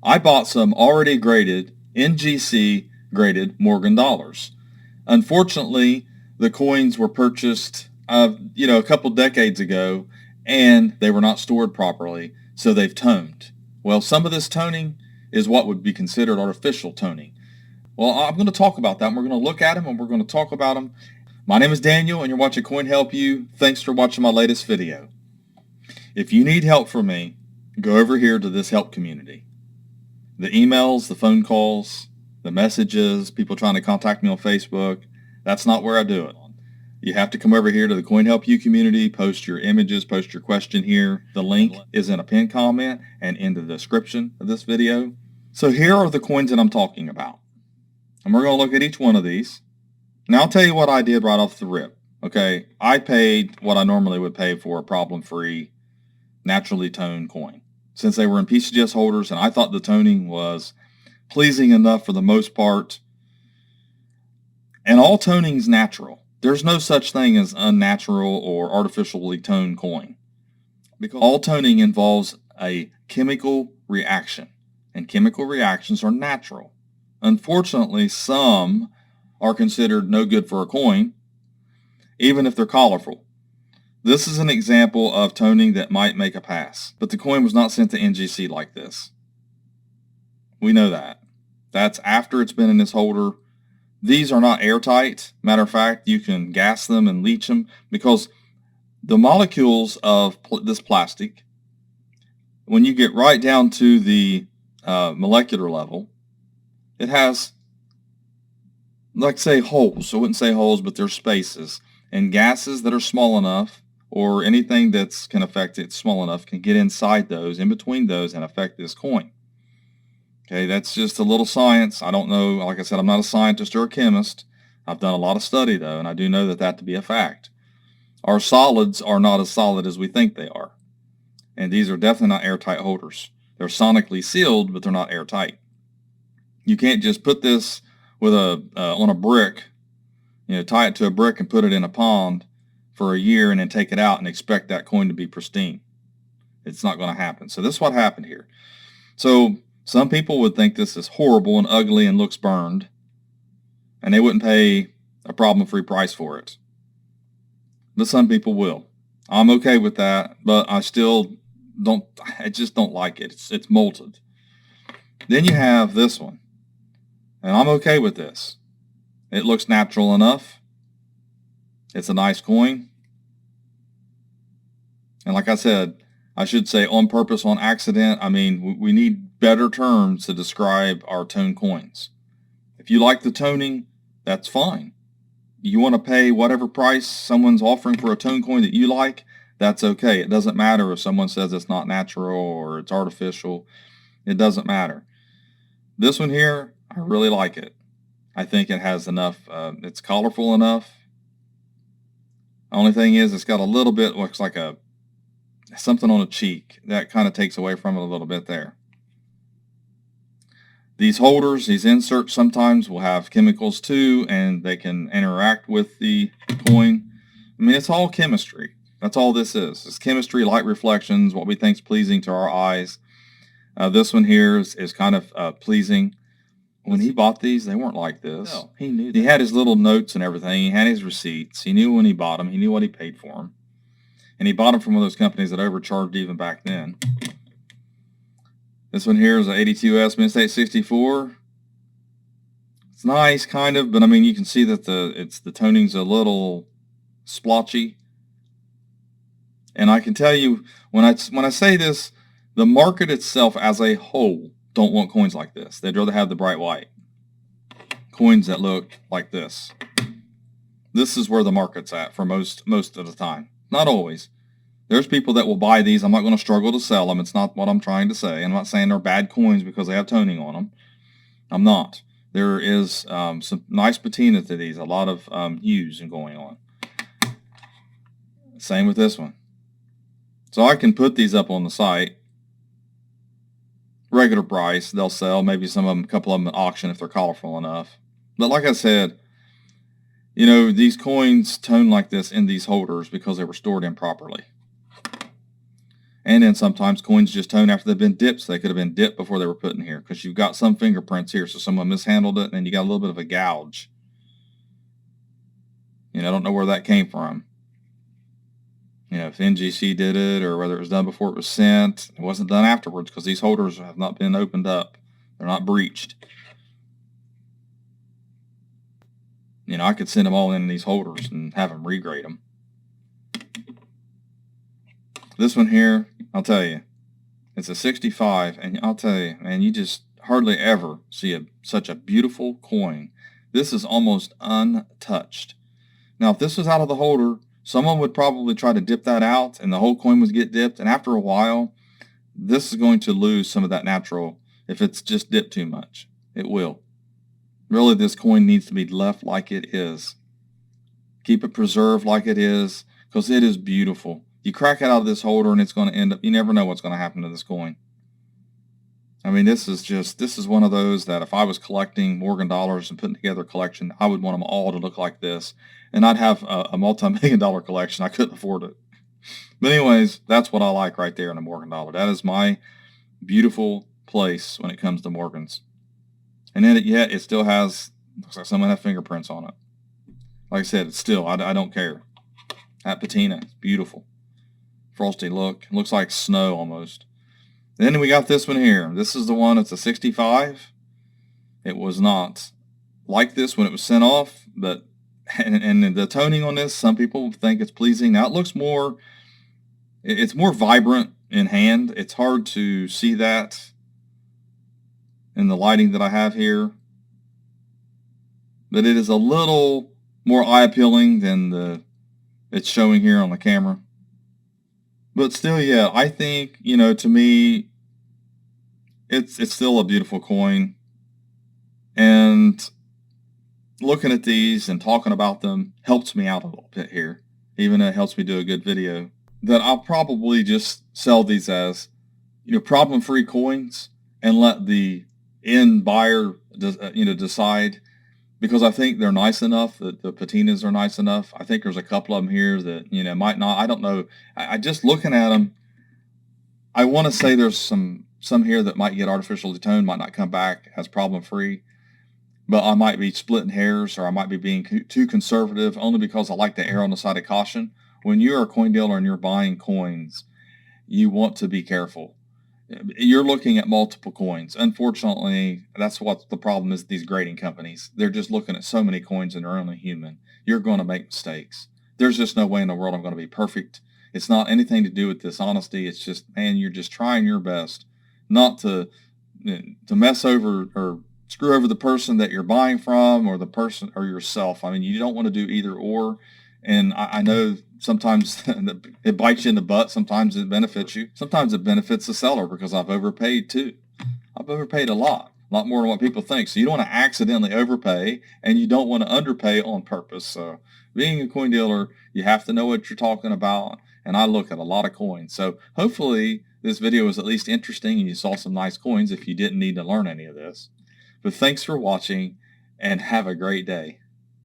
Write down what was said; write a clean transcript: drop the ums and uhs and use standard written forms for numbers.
I bought some already graded, NGC graded Morgan dollars. Unfortunately, the coins were purchased, a couple decades ago, and they were not stored properly, so they've toned. Well, some of this toning is what would be considered artificial toning. Well, I'm going to talk about that, and we're going to look at them, and we're going to talk about them. My name is Daniel, and you're watching Coin Help You. Thanks for watching my latest video. If you need help from me, go over here to this help community. The emails, the phone calls, the messages, people trying to contact me on Facebook, that's not where I do it. You have to come over here to the Coin Help You community, post your images, post your question here. The link is in a pinned comment and in the description of this video. So here are the coins that I'm talking about. And we're going to look at each one of these. Now I'll tell you what I did right off the rip. Okay, I paid what I normally would pay for a problem-free, naturally toned coin. Since they were in PCGS holders and I thought the toning was pleasing enough for the most part. And all toning's natural. There's no such thing as unnatural or artificially toned coin. Because all toning involves a chemical reaction. And chemical reactions are natural. Unfortunately, some are considered no good for a coin, even if they're colorful. This is an example of toning that might make a pass, but the coin was not sent to NGC like this. We know that. That's after it's been in this holder. These are not airtight. Matter of fact, you can gas them and leach them because the molecules of this plastic, when you get right down to the molecular level, it has, like say, holes. I wouldn't say holes, but there's spaces. And gases that are small enough, or anything that's can affect it small enough, can get inside those, in between those, and affect this coin. Okay, that's just a little science. I don't know, like I said, I'm not a scientist or a chemist. I've done a lot of study, though, and I do know that to be a fact. Our solids are not as solid as we think they are. And these are definitely not airtight holders. They're sonically sealed, but they're not airtight. You can't just put this with on a brick, tie it to a brick and put it in a pond for a year and then take it out and expect that coin to be pristine. It's not going to happen. So this is what happened here. So some people would think this is horrible and ugly and looks burned, and they wouldn't pay a problem-free price for it. But some people will. I'm okay with that, but I just don't like it. It's molted. Then you have this one, and I'm okay with this. It looks natural enough. It's a nice coin. And like I said, I should say on purpose, on accident. I mean, we need better terms to describe our tone coins. If you like the toning, that's fine. You want to pay whatever price someone's offering for a tone coin that you like, that's okay. It doesn't matter if someone says it's not natural or it's artificial. It doesn't matter. This one here, I really like it. I think it has enough, it's colorful enough. The only thing is it's got a little bit, looks like something on a cheek. That kind of takes away from it a little bit there. These holders, these inserts sometimes will have chemicals too, and they can interact with the coin. I mean, it's all chemistry. That's all this is. It's chemistry, light reflections, what we think is pleasing to our eyes. This one here is kind of pleasing. When he bought these, they weren't like this. No, he knew that. He had his little notes and everything. He had his receipts. He knew when he bought them. He knew what he paid for them. And he bought them from one of those companies that overcharged even back then. This one here is an 82S Mint 64. It's nice, kind of, but I mean, you can see that the toning's a little splotchy. And I can tell you, when I say this, the market itself as a whole don't want coins like this. They'd rather have the bright white. Coins that look like this. This is where the market's at for most of the time. Not always. There's people that will buy these. I'm not going to struggle to sell them. It's not what I'm trying to say. I'm not saying they're bad coins because they have toning on them. I'm not. There is some nice patina to these. A lot of hues going on. Same with this one. So I can put these up on the site. Regular price, they'll sell. Maybe some of them, a couple of them at auction if they're colorful enough. But like I said, these coins tone like this in these holders because they were stored improperly. And then sometimes coins just tone after they've been dipped, so they could have been dipped before they were put in here, because you've got some fingerprints here, so someone mishandled it, and then you got a little bit of a gouge. I don't know where that came from. If NGC did it, or whether it was done before it was sent. It wasn't done afterwards, because these holders have not been opened up. They're not breached. I could send them all in these holders and have them regrade them. This one here, I'll tell you, it's a 65, and I'll tell you, man, you just hardly ever see such a beautiful coin. This is almost untouched. Now, if this was out of the holder, someone would probably try to dip that out, and the whole coin would get dipped, and after a while, this is going to lose some of that natural. If it's just dipped too much, it will. Really, this coin needs to be left like it is. Keep it preserved like it is, because it is beautiful. You crack it out of this holder and it's going to end up, you never know what's going to happen to this coin. I mean, this is one of those that if I was collecting Morgan dollars and putting together a collection, I would want them all to look like this. And I'd have a multi-million-dollar collection. I couldn't afford it. But anyways, that's what I like right there in a Morgan dollar. That is my beautiful place when it comes to Morgans. And then it still has, looks like someone had fingerprints on it. Like I said, it's still, I don't care. That patina, it's beautiful. Frosty look. It looks like snow almost. Then we got this one here. This is the one, it's a 65. It was not like this when it was sent off, but, and the toning on this, some people think it's pleasing. Now it looks more, it's more vibrant in hand. It's hard to see that in the lighting that I have here. But it is a little more eye-appealing than it's showing here on the camera. But still, yeah, I think, to me, it's still a beautiful coin. And looking at these and talking about them helps me out a little bit here. Even it helps me do a good video. That I'll probably just sell these as, problem-free coins and let the end buyer, decide. Because I think they're nice enough, that the patinas are nice enough. I think there's a couple of them here that, might not. I don't know. I just looking at them, I want to say there's some here that might get artificially toned, might not come back as problem-free. But I might be splitting hairs, or I might be being too conservative, only because I like to err on the side of caution. When you're a coin dealer and you're buying coins, you want to be careful. You're looking at multiple coins. Unfortunately, that's what the problem is with these grading companies. They're just looking at so many coins and they're only human. You're going to make mistakes. There's just no way in the world I'm going to be perfect. It's not anything to do with dishonesty. It's just, man, you're just trying your best not to mess over or screw over the person that you're buying from, or the person or yourself. I mean, you don't want to do either or. And I know sometimes it bites you in the butt. Sometimes it benefits you. Sometimes it benefits the seller, because I've overpaid too. I've overpaid a lot more than what people think. So you don't want to accidentally overpay, and you don't want to underpay on purpose. So being a coin dealer, you have to know what you're talking about. And I look at a lot of coins. So hopefully this video was at least interesting and you saw some nice coins if you didn't need to learn any of this. But thanks for watching, and have a great day.